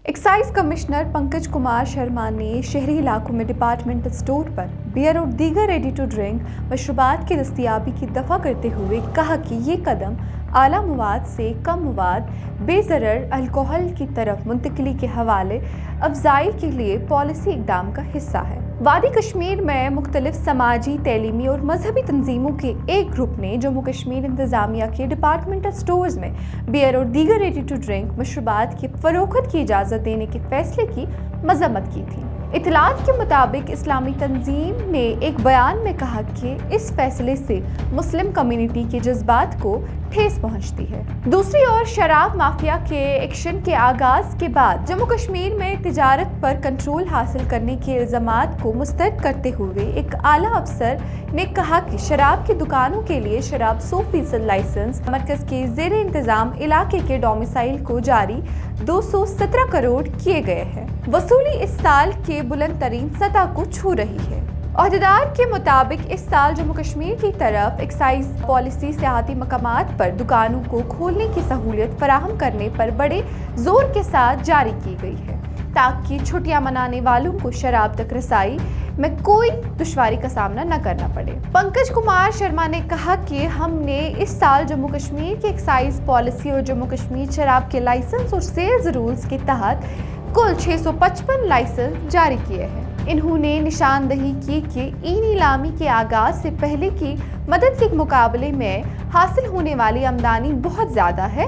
Excise commissioner Pankaj Kumar Sharma ने शहरी इलाकों में डिपार्टमेंटल स्टोर पर बियर और दीगर रेडी टू ड्रिंक मशरूबात की दस्तयाबी की दफ़ा करते हुए कहा कि ये कदम आला मवाद से कम मवाद बेज़रर अल्कोहल की तरफ मुंतकिली के हवाले अफजाई के लिए पॉलिसी इक़दाम का हिस्सा है। वादी कश्मीर में मुख्तलिफ समाजी, तैलीमी और मजहबी तंजीमों के एक ग्रुप ने जम्मू कश्मीर इंतज़ामिया के डिपार्टमेंटल स्टोर्स में बियर और दीगर रेडी टू ड्रिंक मशरूबात की फ़रोख्त की इजाज़त देने के फैसले की मज़म्मत की थी। इत्तलात के मुताबिक इस्लामी तंजीम ने एक बयान में कहा कि इस फैसले से मुस्लिम कम्युनिटी के जज्बात को ठेस पहुंचती है। दूसरी ओर शराब माफिया के एक्शन के आगाज के बाद जम्मू कश्मीर में तिजारत पर कंट्रोल हासिल करने के इल्जामात को मुस्तरद करते हुए एक आला अफसर ने कहा कि शराब की दुकानों के लिए शराब 100% लाइसेंस मरकज के ज़ेर इंतजाम इलाके के डोमिसाइल को जारी 217 करोड़ किए गए हैं। वसूली इस साल के बुलंद तरीन सतह को छू रही है। ओहदेदार के मुताबिक इस साल जम्मू कश्मीर की तरफ एक्साइज पॉलिसी सियाहती मकामात पर दुकानों को खोलने की सहूलियत फराहम करने पर बड़े जोर के साथ जारी की गई है ताकि छुट्टियां मनाने वालों को शराब तक रसाई में कोई दुश्वारी का सामना न करना पड़े। पंकज कुमार शर्मा ने कहा कि हमने इस साल जम्मू कश्मीर की एक्साइज पॉलिसी और जम्मू कश्मीर शराब के लाइसेंस और सेल्स रूल्स के तहत कुल 655 लाइसेंस जारी किए हैं। इन्होंने निशानदही की कि ई नीलामी के आगाज से पहले की मदद के मुकाबले में हासिल होने वाली आमदनी बहुत ज़्यादा है,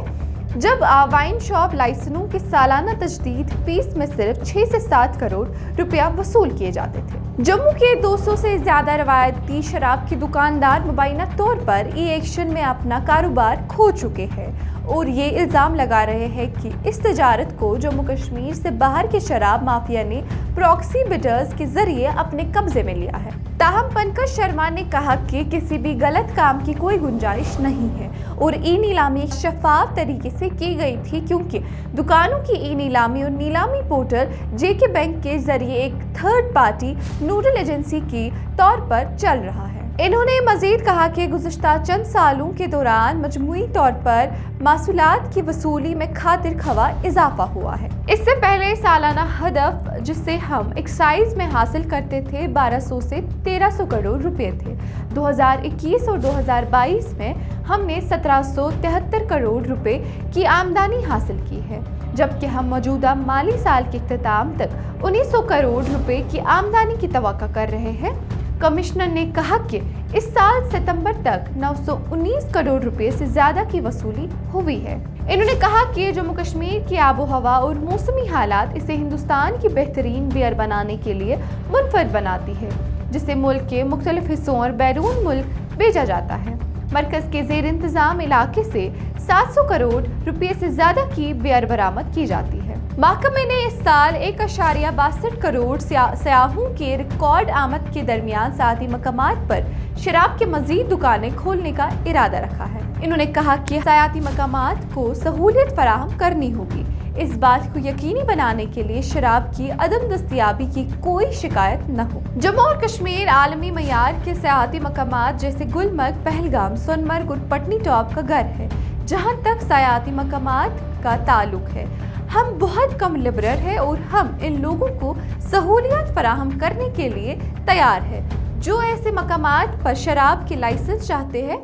जब वाइन शॉप लाइसेंसों की सालाना तजदीद फीस में सिर्फ 6 से 7 करोड़ रुपया वसूल किए जाते थे। जम्मू के 200 से ज़्यादा रवायती शराब के दुकानदार मुबैना तौर पर ई एक्शन में अपना कारोबार खो चुके हैं और ये इल्ज़ाम लगा रहे हैं कि इस तजारत को जम्मू कश्मीर से बाहर के शराब माफिया ने प्रॉक्सी बिडर्स के जरिए अपने कब्जे में लिया है। ताहम पंकज शर्मा ने कहा कि किसी भी गलत काम की कोई गुंजाइश नहीं है और ई नीलामी एक शफाफ तरीके से की गई थी क्योंकि दुकानों की ई नीलामी और नीलामी पोर्टल जेके बैंक के जरिए एक थर्ड पार्टी नोडल एजेंसी की तौर पर चल रहा है। इन्होंने मजीद कहा कि गुज़िश्ता चंद सालों के दौरान मजमूई तौर पर मासूलात की वसूली में खातिर खवा इजाफा हुआ है। इससे पहले सालाना हदफ जिसे हम एक्साइज में हासिल करते थे 1200 से 1300 करोड़ रुपए थे। 2021 और 2022 में हमने 1773 करोड़ रुपए की आमदनी हासिल की है, जबकि हम मौजूदा माली साल के इख्तिताम तक 1900 करोड़ रुपए की आमदनी की तवक्को कर रहे हैं। कमिश्नर ने कहा कि इस साल सितंबर तक 919 करोड़ रुपए से ज्यादा की वसूली हुई है। इन्होंने कहा कि जम्मू कश्मीर की आबो हवा और मौसमी हालात इसे हिंदुस्तान की बेहतरीन बियर बनाने के लिए मुनफरद बनाती है, जिसे मुल्क के मुख्तलिफ हिस्सों और बैरून मुल्क भेजा जाता है। मरकज के ज़ेर इंतजाम इलाके से 700 करोड़ रुपए से ज्यादा की बियर बरामद की जाती है। महकमे ने इस साल 1.62 करोड़ सयाहों के रिकॉर्ड आमद के दरमियान साथी मकामात पर शराब के मजीद दुकानें खोलने का इरादा रखा है। इन्होंने कहा कि सयाती मकामात को सहूलियत फराहम करनी होगी, इस बात को यकीनी बनाने के लिए शराब की अदम दस्तयाबी की कोई शिकायत न हो। जम्मू और कश्मीर आलमी मयार के सयाती मकामात जैसे गुलमर्ग, पहलगाम, सोनमर्ग और पटनी टॉप का घर है। जहां तक सयाती मकामात का ताल्लुक है, हम बहुत कम लिबरल है और हम इन लोगों को सहूलियत फराहम करने के लिए तैयार है जो ऐसे मकामात पर शराब के लाइसेंस चाहते हैं